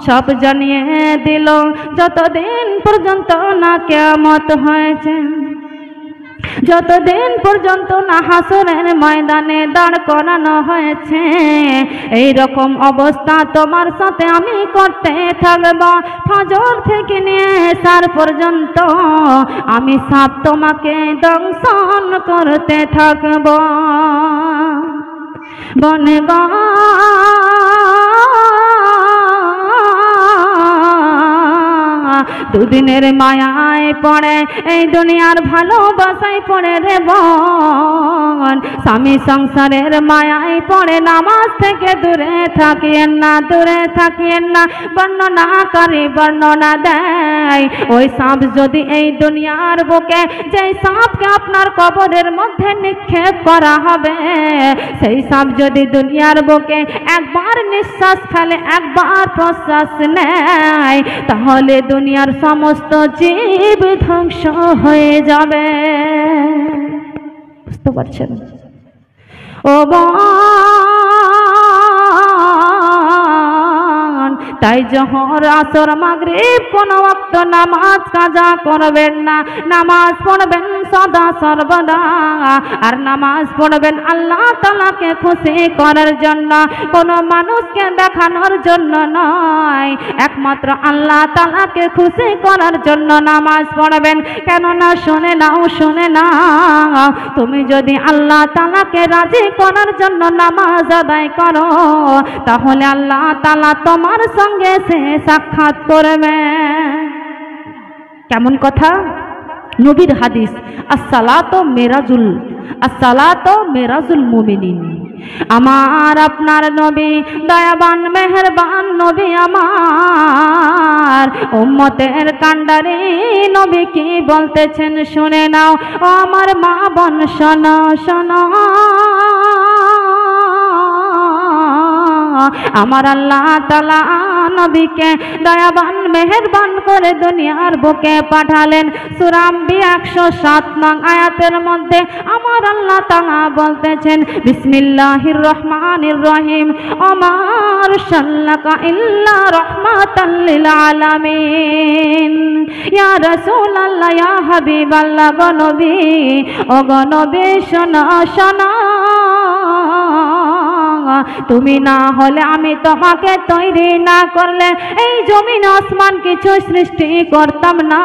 सब जानिए दिल যতদিন পর্যন্ত না কিয়ামত হয়েছে, যতদিন পর্যন্ত না হাসরের ময়দানে দাঁড় করানো হয়েছে, এই রকম অবস্থা তোমার সাথে আমি করতে থাকব। ফজর থেকে নিয়ে সার পর্যন্ত আমি সব তোমাকে দংশন করতে থাকব। বনগা দুদিনের মায়ায় পড়ে এই দুনিয়ার ভালোবাসায় পড়ে রে বোন, স্বামী সংসারের মায়ায় পড়ে নামাজ থেকে দূরে থাকিয়েন না, দূরে থাকিয়েন না। বর্ণনাকারী বর্ণনা দেয় ওই সাপ যদি এই দুনিয়ার বুকে, যেই সাপকে আপনার কবরের মধ্যে নিক্ষেপ করা হবে, সেই সাপ যদি দুনিয়ার বুকে একবার নিঃশ্বাস ফেলে, একবার প্রশ্বাস নেয়, তাহলে দুনিয়ার সমস্ত জীব ধ্বংস হয়ে যাবে। বুঝতে পারছেন? ও তাই জোহর আসর মাগরিব কোন ওয়াক্ত নামাজ কাজা করবেন না, নামাজ পড়বেন সদা সর্বদা। আর নামাজ পড়বেন আল্লাহ তাআলাকে খুশি করার জন্য, কোন মানুষকে দেখানোর জন্য নয়, একমাত্র আল্লাহ তাআলাকে খুশি করার জন্য নামাজ পড়বেন। কেননা শুনে নাও, শুনে নাও, তুমি যদি আল্লাহ তাআলাকে রাজি করার জন্য নামাজ আদায় করো, তাহলে আল্লাহ তাআলা তোমার সঙ্গে সে সাক্ষাৎ করবে। কেমন কথা? নবীর হাদিস, আসসালাতু মিরাজুল, আসসালাতু মিরাজুল মুমিনিন। আমার আপনার নবী দয়াবান মেহেরবান নবী, আমার উম্মতের কান্ডারি নবী কি বলতেছেন শুনে নাও। ও আমার মা বোন শোনো, শোনো, আমার আল্লাহ তাআলা নবীকে দয়াবান মেহেরবান করে দুনিয়ার বুকে পাঠালেন। সূরা আম্বিয়া 107 নং আয়াতের মধ্যে আমার আল্লাহ তাআলা বলতেছেন, বিসমিল্লাহির রহমানির রহিম, ওমা আরসালনাকা ইল্লা রাহমাতাল লিল আলামিন। ইয়া রাসূলুল্লাহ, ইয়া হাবিবাল্লাহ, গো নবী, ও গো নবী শোনো, শোনো, তুমি না হলে আমি তোমাকে তৈরি না করলে এই জমিন আসমান কিছু সৃষ্টি করতাম না।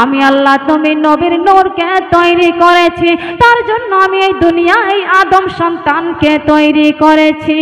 আমি আল্লাহ তুমি নবীর নূরকে তৈরি করেছি, তার জন্য আমি এই দুনিয়ায় আদম সন্তানকে তৈরি করেছি।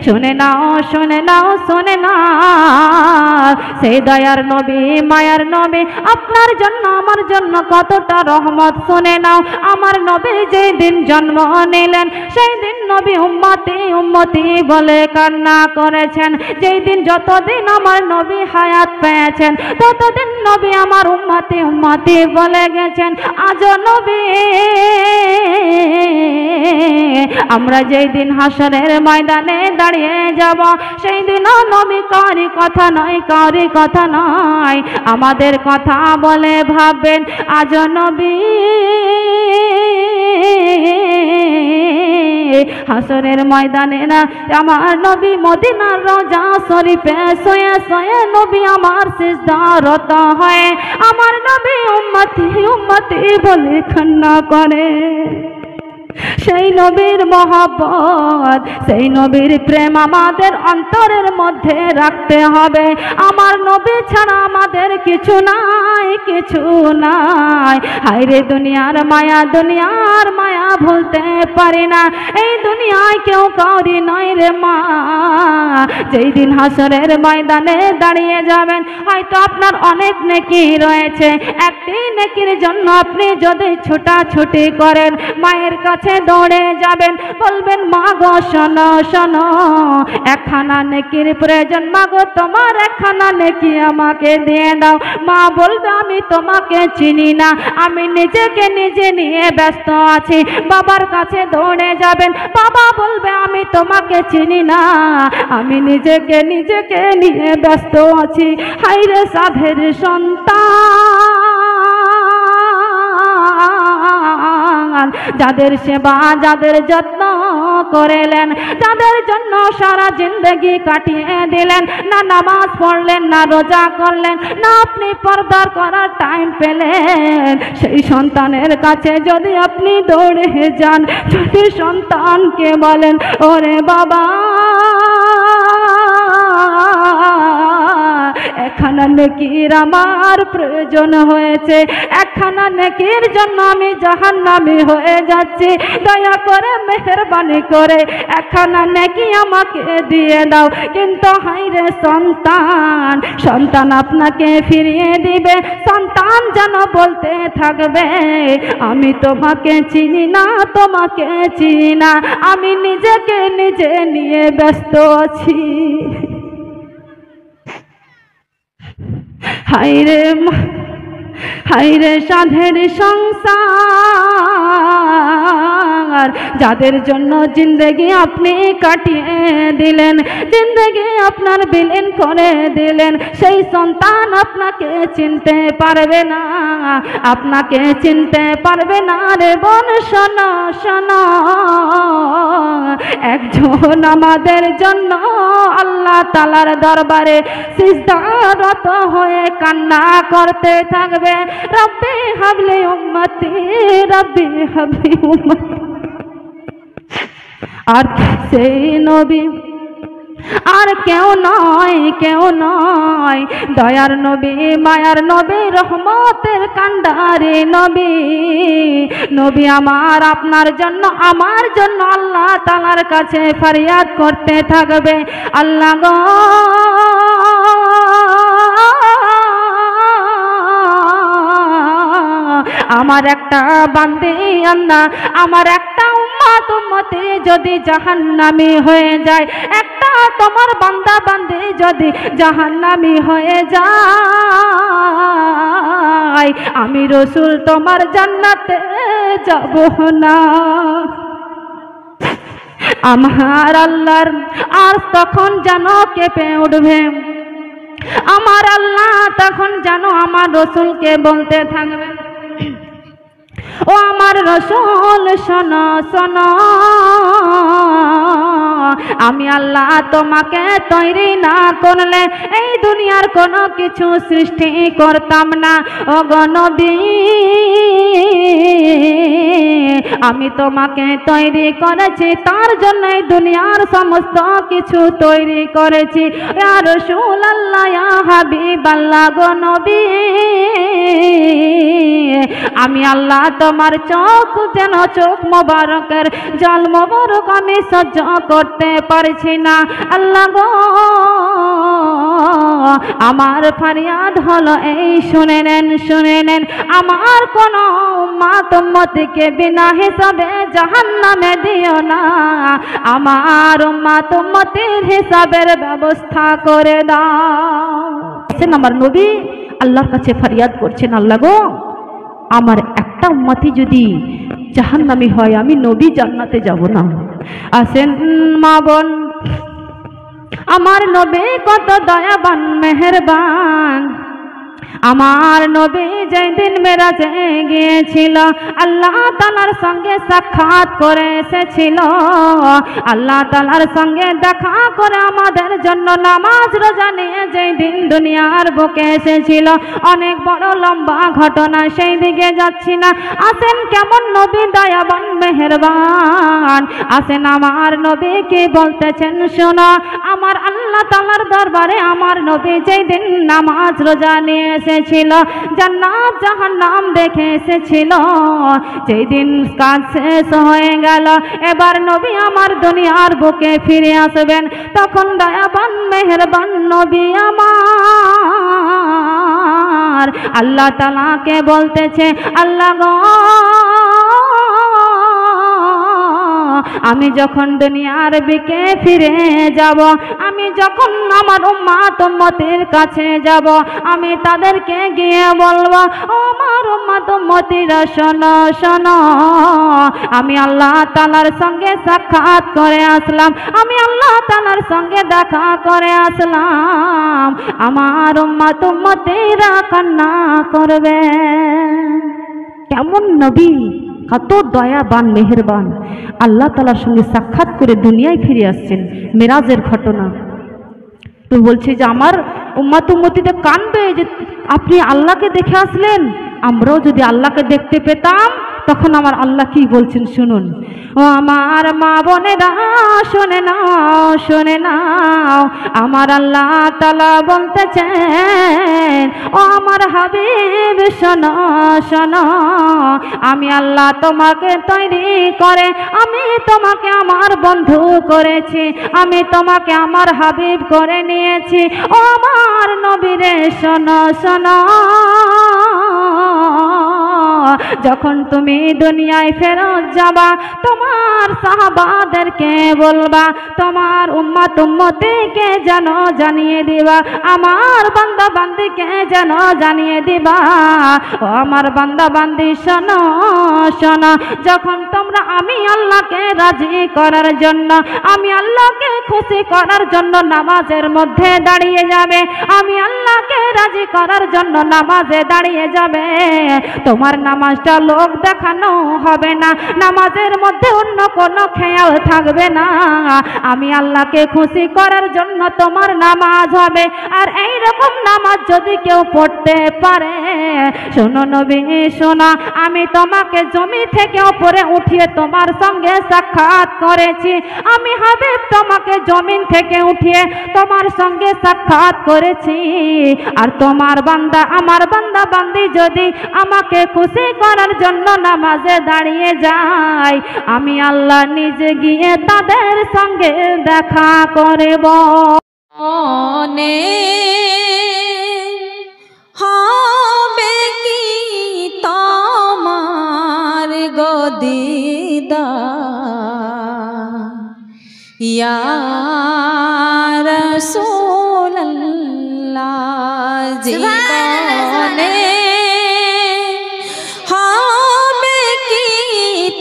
শুনে নাও শুনে নাও শুনে নাও, সেই দয়ার নবী মায়ার নবী আপনার জন্য আমার জন্য কতটা রহমত। শুনে নাও, আমার নবী যেই দিন জন্ম নিলেন সেই দিন নবী উম্মতি উম্মতি বলে কান্না করেছেন। যেই দিন যতদিন আমার নবী হায়াত পেয়েছেন ততদিন নবী আমার উম্মতি উম্মতি বলে গেছেন। আজ নবী আমরা যেই দিন হাসরের ময়দানে দাঁড়িয়ে যাব সেই দিনও নবী কারি কথা নয়, কারি কথা নয়, আমাদের কথা বলে ভাববেন। আজ নবী হাসরের ময়দানে না আমার নবী মদিনার রওজা শরীফে শুয়ে শুয়ে নবী আমার সিজদারত হয়, আমার নবী উম্মতি উম্মতি বলে কান্না করে। সেই নবীর মহব্বত সেই নবীর প্রেম আমাদের অন্তরের মধ্যে রাখতে হবে। আমার নবী ছাড়া আমাদের কিছু নাই, কিছু নাই। হায়রে দুনিয়ার মায়া ভুলতে পারি না। এই দুনিয়ায় কেউ কাউরি নয় রে মা। যেই দিন হাসরের ময়দানে দাঁড়িয়ে যাবেন হয়তো আপনার অনেক নেকি রয়েছে, একটি নেকির জন্য আপনি যদি ছোটাছুটি করেন মায়ের কাছে দৌড়ে যাবেন, বলবেন মা গো শোনো শোনো একখানা নেকির প্রয়োজন, মা গো তোমার একখানা নেকি আমাকে দিয়ে দাও। মা বলবে আমি তোমাকে চিনি না, আমি নিজেকে নিজে নিয়ে ব্যস্ত আছি। বাবার কাছে দৌড়ে যাবেন, বাবা বলবে আমি তোমাকে চিনি না, আমি নিজেকে নিয়ে ব্যস্ত আছি। হায়রে সাধের সন্তান যাদের সেবা যাদের যত্ন করেলেন, যাদের জন্য সারা জিন্দগি কাটিয়ে দিলেন, না নামাজ পড়লেন না রোজা করলেন না আপনি পর্দা করার টাইম পেলেন, সেই সন্তানের কাছে যদি আপনি দৌড়ে যান, যদি সন্তানকে বলেন ওরে বাবা একখানা নেকির আমার প্রয়োজন হয়েছে, একখানা নেকির জন্য আমি জাহান্নামী হয়ে যাচ্ছি, দয়া করে মেহেরবানি করে একখানা নেকি আমাকে দিয়ে দাও। কিন্তু হায়রে সন্তান আপনাকে ফিরিয়ে দিবে, সন্তান যেন বলতে থাকবে আমি তোমাকে চিনি না, তোমাকে চিনি না, আমি নিজেকে নিজে নিয়ে ব্যস্ত আছি। হায়রে সাধের সংসার যাদের জন্য জিন্দগি আপনি কাটিয়ে দিলেন, জিন্দগি আপনার বিলীন করে দিলেন, সেই সন্তান আপনাকে চিনতে পারবে না, আপনাকে চিনতে পারবে না রে বোন। শোনো শোনো একজন আমাদের জন্য আল্লাহ তাআলার দরবারে সিজদারত হয়ে কান্না করতে থাকবে, রব্বি হাবলি উম্মতি রব্বি হাবলি উম্মতি। আর সেই নবী আর কেউ নয় দয়ার নবী মায়ার নবী রহমতের কান্ডারে নবী আমার আপনার জন্য আমার জন্য আল্লাহ তাআলার কাছে ফরিয়াদ করতে থাকবে, আল্লাহ গো আমার একটা বান্দে আল্লাহ, আমার একটা উম্মতি যদি জাহান্নামী হয়ে যায়, একটা তোমার বান্দা বান্দি যদি জাহান্নামী হয়ে যায়, আমি রাসূল তোমার জান্নাতে যাব না। আমার আল্লাহর আর তখন যেন কেঁপে উঠবে, আমার আল্লাহ তখন যেন আমার রাসূলকে বলতে থাকবে ও আমার রাসূল শোনো শোনো, আমি আল্লাহ তোমাকে তৈরি না করলে এই দুনিয়ার কোনো কিছু সৃষ্টি করতাম না। ও গো নবী আমি তোমাকে তৈরি করেছি, তার জন্যই দুনিয়ার সমস্ত কিছু তৈরি করেছি। ইয়া রাসূলুল্লাহ, ইয়া হাবিবাল্লাহ গো নবী, আমি আল্লাহ তোমার চোখ যেন চোখ মোবারকের জল মোবারক আমি সহ্য করতে পারছি না। আল্লাহ গো, আমার ফরিয়াদ হলো এই, শুনে নেন, শুনে নেন, আমার কোন উম্মত উম্মতিকে বিনা হিসাবে জাহান্নামে দিও না, আমার উম্মত উম্মতির হিসাবের ব্যবস্থা করে দাও। আমার নবী আল্লাহর কাছে ফরিয়াদ করছেন, আল্লাহ গো, আমার একটা উম্মতি যদি জাহান্নামী হয়, আমি নবী জান্নাতে যাব না। আসেন মা বোন, আমার নবী কত দয়াবান মেহেরবান। আমার নবী যেদিন মেরাজে গিয়েছিল, আল্লাহ তাআলার সঙ্গে সাক্ষাৎ করে এসেছিল, আল্লাহ তাআলার সঙ্গে দেখা করে আমাদের জন্য নামাজ রোজা নিয়ে যেদিন দুনিয়ার বুকে এসেছিল। অনেক বড় লম্বা ঘটনা, সেই দিকে যাচ্ছি না। আসেন কেমন নবী দয়াবান মেহেরবান, আসেন আমার নবী কি বলতেছেন শোনো। আমার আল্লাহ তাআলার দরবারে আমার নবী যেদিন নামাজ রোজা নিয়ে এসেছিল, জান্নাত জাহান্নাম দেখে এসেছিল, যেদিন কাজ শেষ হয়ে গেল, এবার নবী আমার দুনিয়ার বুকে ফিরে আসবেন, তখন দয়াবান মেহেরবান নবী আমার আল্লাহ তাআলাকে বলতেছে, আল্লাহ গো, আমি যখন দুনিয়ার বুকে ফিরে যাব, আমি যখন আমার উম্মত উম্মতির কাছে যাব, আমি তাদেরকে গিয়ে বলবো, ও আমার উম্মত উম্মতিরা শোনো শোনো, আমি আল্লাহ তাআলার সঙ্গে সাক্ষাৎ করে আসলাম, আমি আল্লাহ তাআলার সঙ্গে দেখা করে আসলাম। আমার উম্মত উম্মতিরা কান্না করবে। কেমন নবী, কত দয়াবান মেহেরবান, আল্লাহ তাআলার সঙ্গে সাক্ষাৎ করে দুনিয়ায় ফিরে আসছেন। মেরাজের ঘটনা তো বলছে যে আমার উম্মত উম্মতিতে কানবে যে আপনি আল্লাহকে দেখে আসলেন, আমরাও যদি আল্লাহকে দেখতে পেতাম তখন আমার আল্লাহ কি বলছেন শুনুন। ও আমার মা বোনেরা শুনে নাও, শুনে নাও, আমার আল্লাহ তাআলা বলতেছেন, ও আমার হাবিব শোনো শোনো, আমি আল্লাহ তোমাকে তৈরি করে আমি তোমাকে আমার বন্ধু করেছি, আমি তোমাকে আমার হাবিব করে নিয়েছি। ও আমার নবীরে শোনো শোনো, যখন তুমি দুনিয়ায় ফেরত যাবা, তোমার সাহাবাদেরকে বলবা, তোমার উম্মত উম্মতিকে যেন জানিয়ে দিবা, আমার বান্দা বান্দিকে যেন জানিয়ে দিবা, ও আমার বান্দা বান্দি শোনো শোনো, যখন তোমরা আমি আল্লাহকে রাজি করার জন্য, আমি আল্লাহকে খুশি করার জন্য নামাজের মধ্যে দাঁড়িয়ে যাবে, আমি আল্লাহকে রাজি করার জন্য নামাজে দাঁড়িয়ে যাবে, তোমার নামাজটা লোক দেখানো হবে না, নামাজের মধ্যে অন্য কোনো খেয়াল থাকবে না, আমি আল্লাহকে খুশি করার জন্য তোমার নামাজ হবে। আর এই রকম নামাজ যদি কেউ পড়তে পারে, শোনো নবী শোনা, আমি তোমাকে জমি থেকে উপরে উঠিয়ে তোমার সঙ্গে সাক্ষাৎ করেছি, আমি হাবিব তোমাকে জমিন থেকে উঠিয়ে তোমার সঙ্গে সাক্ষাৎ করেছি। আর তোমার বান্দা আমার বান্দা বান্দি যদি আমাকে খুশি করার জন্য নামাজে দাঁড়িয়ে যায়, আমি আল্লাহ নিজে গিয়ে তাদের সঙ্গে দেখা করব। হবে কি তোমার গদিদার ইয়া রাসূলুল্লাহ, জীবনে হবে কি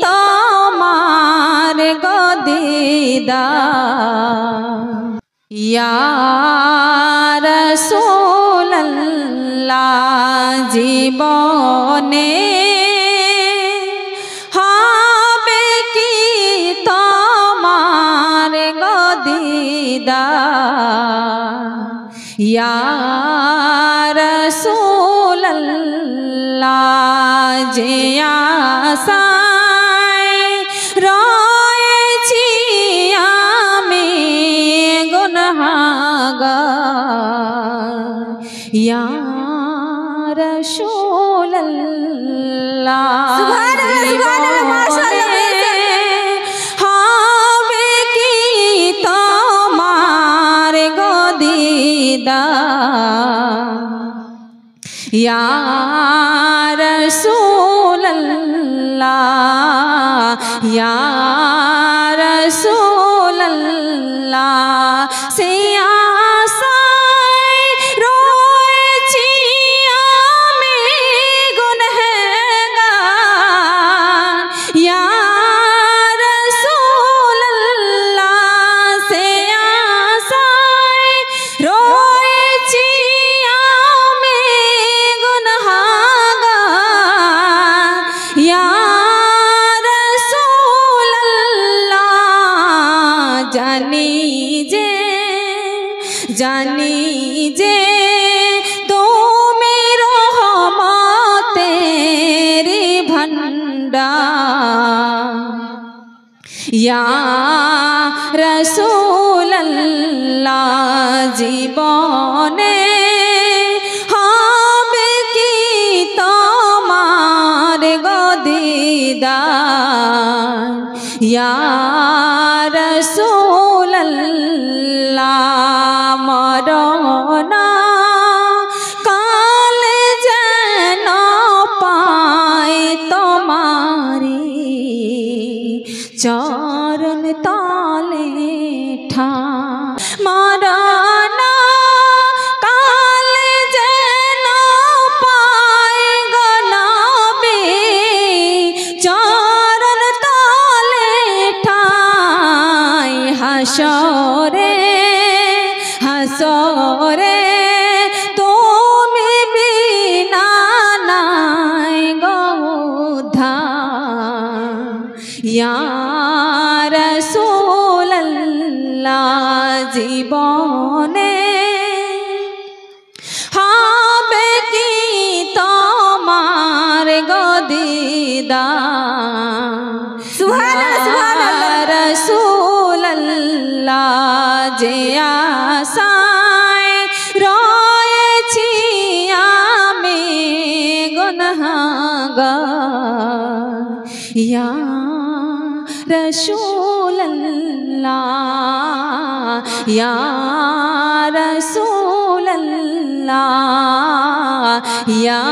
তোমার গদিদার ইয়া রাসূলুল্লাহ, জীবনে হবে কি তোমার গদিদার ইয়া রাসূলুল্লাহ, যে আশায় রয়েছি আমি গুনাহগার ইয়া রাসূলুল্লাহ সুবহানাল্লাহ মাশাআল্লাহ হবে কি তোমার গদিদার ইয়া রাসূলুল্লাহ ইয়া রাসূলুল্লাহ সে আশায় রয়েছি আমি গুনহগার ইয়া রাসূলুল্লাহ সে আশায় রয়েছি আমি গুনহগার ইয়া রাসূলুল্লাহ জানি যে তুমি রহমতের ভান্ডার ইয়া রাসূলুল্লাহ জীবনে হবে কি তোমার গদিদার ইয়া রাসূলুল্লাহ মরণ কালে যেন পাই তোমারি চরণ তলে ঠাঁই মরণ কালে যেন পাই গো নবী চরণ তলে ঠাঁই হাসরে তুমি বিনা নাই গো উদ্ধার ইয়া রাসূলুল্লাহ জীবনে হবে কি তোমার গদিদার সুবহানাল্লাহ রাসূলুল্লাহ যে আশায় রয়েছি আমি গুনাহগার ইয়া রাসূলুল্লাহ ইয়া রাসূলুল্লাহ ইয়া